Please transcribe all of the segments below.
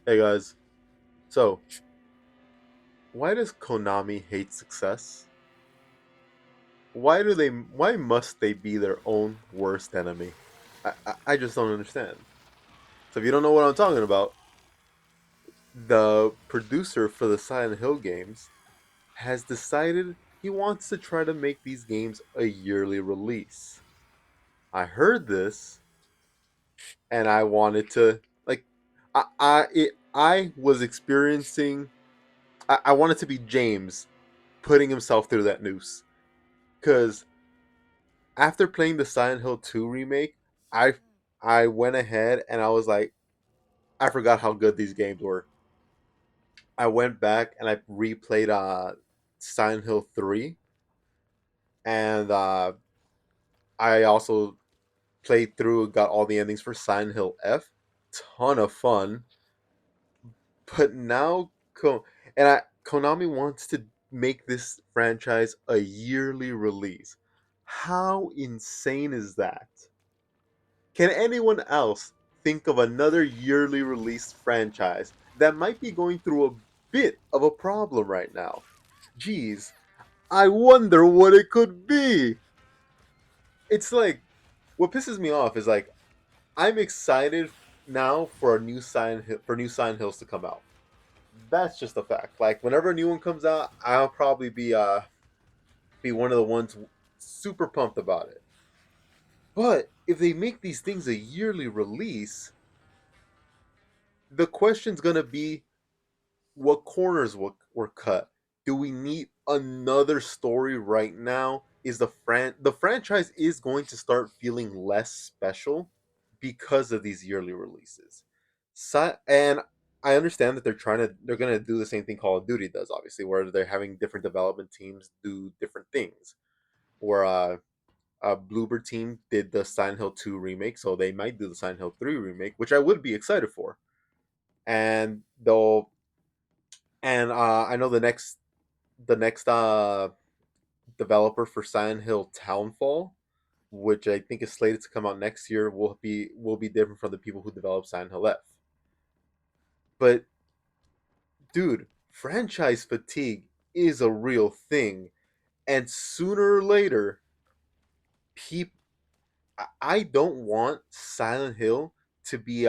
Hey guys, so why does Konami hate success? Why must they be their own worst enemy? I just don't understand. So if you don't know what I'm talking about, the producer for the Silent Hill games has decided he wants to try to make these games a yearly release. I heard this and I wanted to like I was experiencing I wanted to be James putting himself through that noose. Cause after playing the Silent Hill 2 remake, I I went ahead and I was like, I forgot how good these games were. I went back and I replayed Silent Hill 3 and I also played through got all the endings for Silent Hill F. Ton of fun. But now Konami wants to make this franchise a yearly release. How insane is that? Can anyone else think of another yearly released franchise that might be going through a bit of a problem right now? Geez, I wonder what it could be. It's like what pisses me off is like I'm excited now for a new for new Silent Hills to come out. That's just a fact. Like whenever a new one comes out, I'll probably be one of the ones super pumped about it. But if they make these things a yearly release, the question's gonna be what corners were cut. Do we need another story right now? Is the franchise is going to start feeling less special because of these yearly releases. And I understand that they're gonna do the same thing Call of Duty does, obviously, where they're having different development teams do different things. Where Bloober team did the Silent Hill 2 remake, so they might do the Silent Hill 3 remake, which I would be excited for. And they'll and I know the next developer for Silent Hill Townfall, which I think is slated to come out next year, will be different from the people who developed Silent Hill F. But dude, franchise fatigue is a real thing, and sooner or later, people. I don't want Silent Hill to be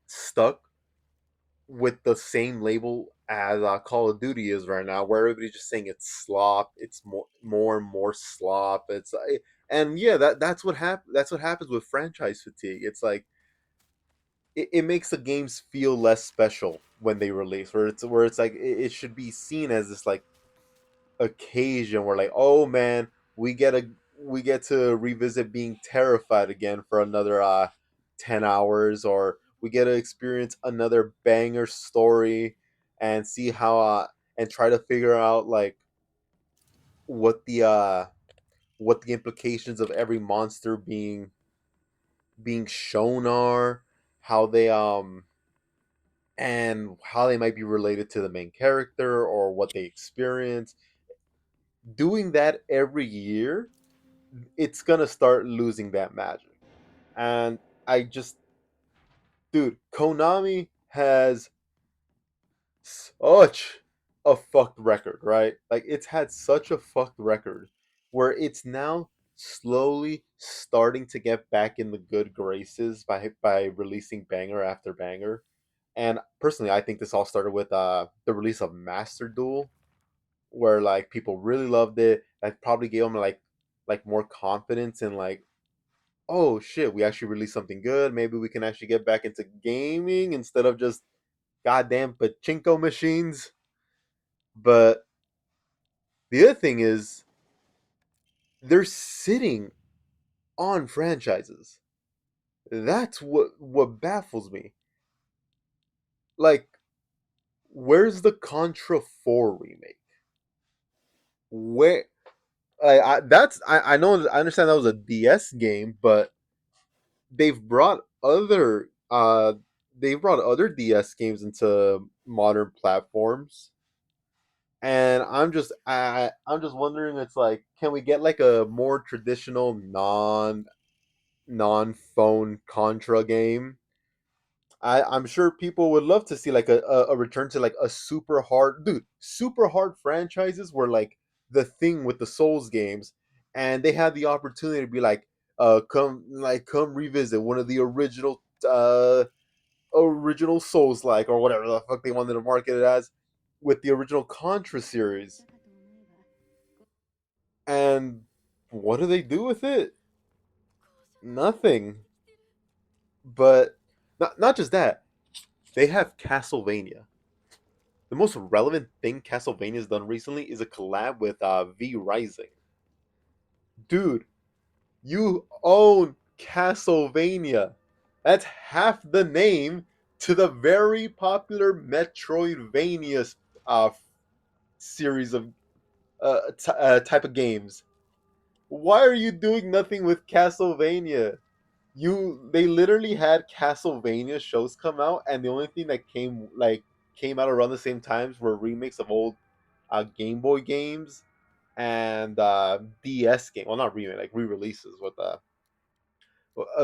stuck with the same label as Call of Duty is right now, where everybody's just saying it's slop. It's more and more slop. And yeah, that's what happens. That's what happens with franchise fatigue. It's like it makes the games feel less special when they release, where it's like it should be seen as this like occasion where like, oh man, we get to revisit being terrified again for another 10 hours, or we get to experience another banger story and see how and try to figure out like what the uh what the implications of every monster being shown are, how they and how they might be related to the main character or what they experience. Doing that every year, it's gonna start losing that magic. And I just, dude, Konami has such a fucked record, right? Like it's had such a fucked record where it's now slowly starting to get back in the good graces by releasing banger after banger. And personally, I think this all started with the release of Master Duel, where like people really loved it. That probably gave them like more confidence in like, oh shit, we actually released something good. Maybe we can actually get back into gaming instead of just goddamn pachinko machines. But the other thing is, they're sitting on franchises. That's what baffles me. Like, where's the Contra 4 remake? Where I know I understand that was a DS game, but they've brought other DS games into modern platforms, and I'm just wondering, it's like, can we get like a more traditional non phone Contra game? I'm sure people would love to see like a return to like a super hard dude. Super hard franchises were like the thing with the Souls games, and they had the opportunity to be like, come revisit one of the original Souls like or whatever the fuck they wanted to market it as with the original Contra series. And what do they do with it? Nothing. But not just that. They have Castlevania. The most relevant thing Castlevania's done recently is a collab with V Rising. Dude, you own Castlevania. That's half the name to the very popular Metroidvania uh, series of type of games. Why are you doing nothing with Castlevania? They literally had Castlevania shows come out, and the only thing that came out around the same times were remakes of old Game Boy games and DS game. Well, not remake, like re-releases with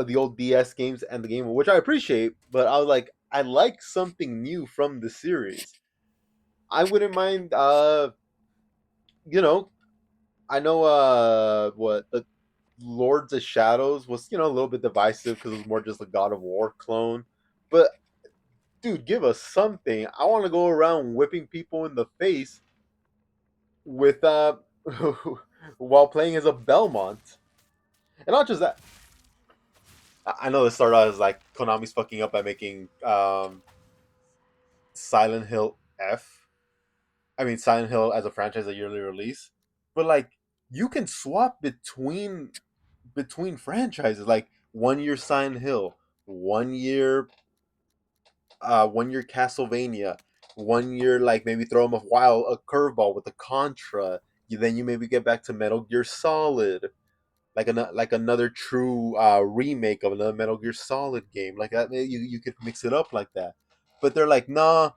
the old DS games and the Game Boy, which I appreciate. But I was like, I like something new from the series. I wouldn't mind. You know, I know what the Lords of Shadows was, a little bit divisive because it was more just a God of War clone. But dude, give us something. I want to go around whipping people in the face with while playing as a Belmont. And not just that. I know this started out as like Konami's fucking up by making Silent Hill F. I mean Silent Hill as a franchise a yearly release. But like you can swap between franchises. Like 1 year Silent Hill, 1 year 1 year Castlevania, 1 year like maybe throw them a curveball with the Contra. Then you maybe get back to Metal Gear Solid, like another true remake of another Metal Gear Solid game. Like that, you could mix it up like that. But they're like, nah,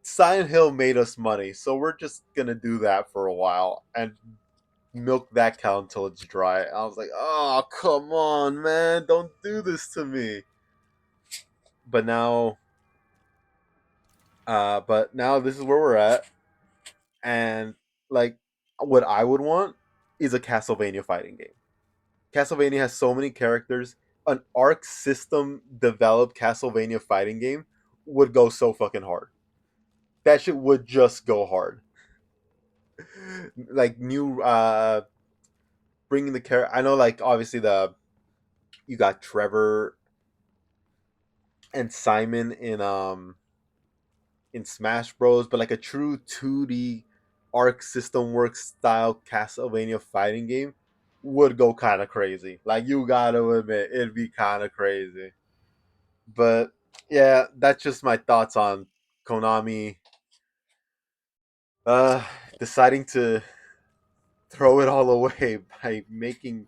Silent Hill made us money, so we're just gonna do that for a while and milk that cow until it's dry. I was like, oh come on, man, don't do this to me. But now, but now this is where we're at, and like what I would want is a Castlevania fighting game. Castlevania has so many characters. An Arc System developed Castlevania fighting game would go so fucking hard. That shit would just go hard. Like new bringing the character. I know, like obviously the you got Trevor and Simon in Smash Bros, but like a true 2D Arc System Works style Castlevania fighting game would go kind of crazy. Like you gotta admit, it'd be kind of crazy. But yeah, that's just my thoughts on Konami uh deciding to throw it all away by making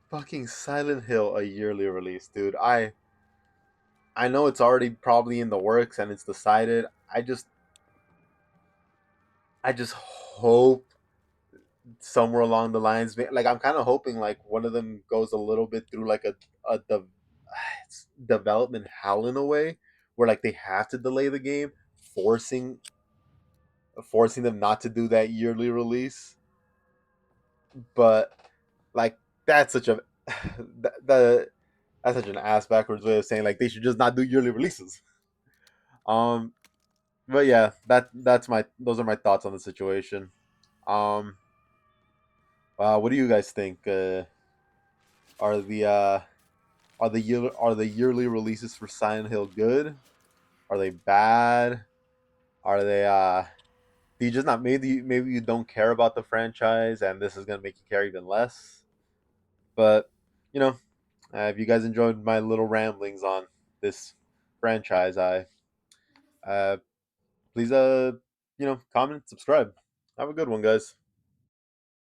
fucking Silent Hill a yearly release, dude. I know it's already probably in the works and it's decided. I just hope somewhere along the lines, like I'm kind of hoping like one of them goes a little bit through like a development hell in a way where like they have to delay the game, forcing forcing them not to do that yearly release. But like that's such a the that's such an ass backwards way of saying like they should just not do yearly releases. Um, but yeah, that's my those are my thoughts on the situation. Um, what do you guys think? Are the uh, are the yearly releases for Silent Hill good? Are they bad? Are they do you just not maybe you don't care about the franchise and this is gonna make you care even less? But you know, if you guys enjoyed my little ramblings on this franchise, I please comment, subscribe. Have a good one, guys.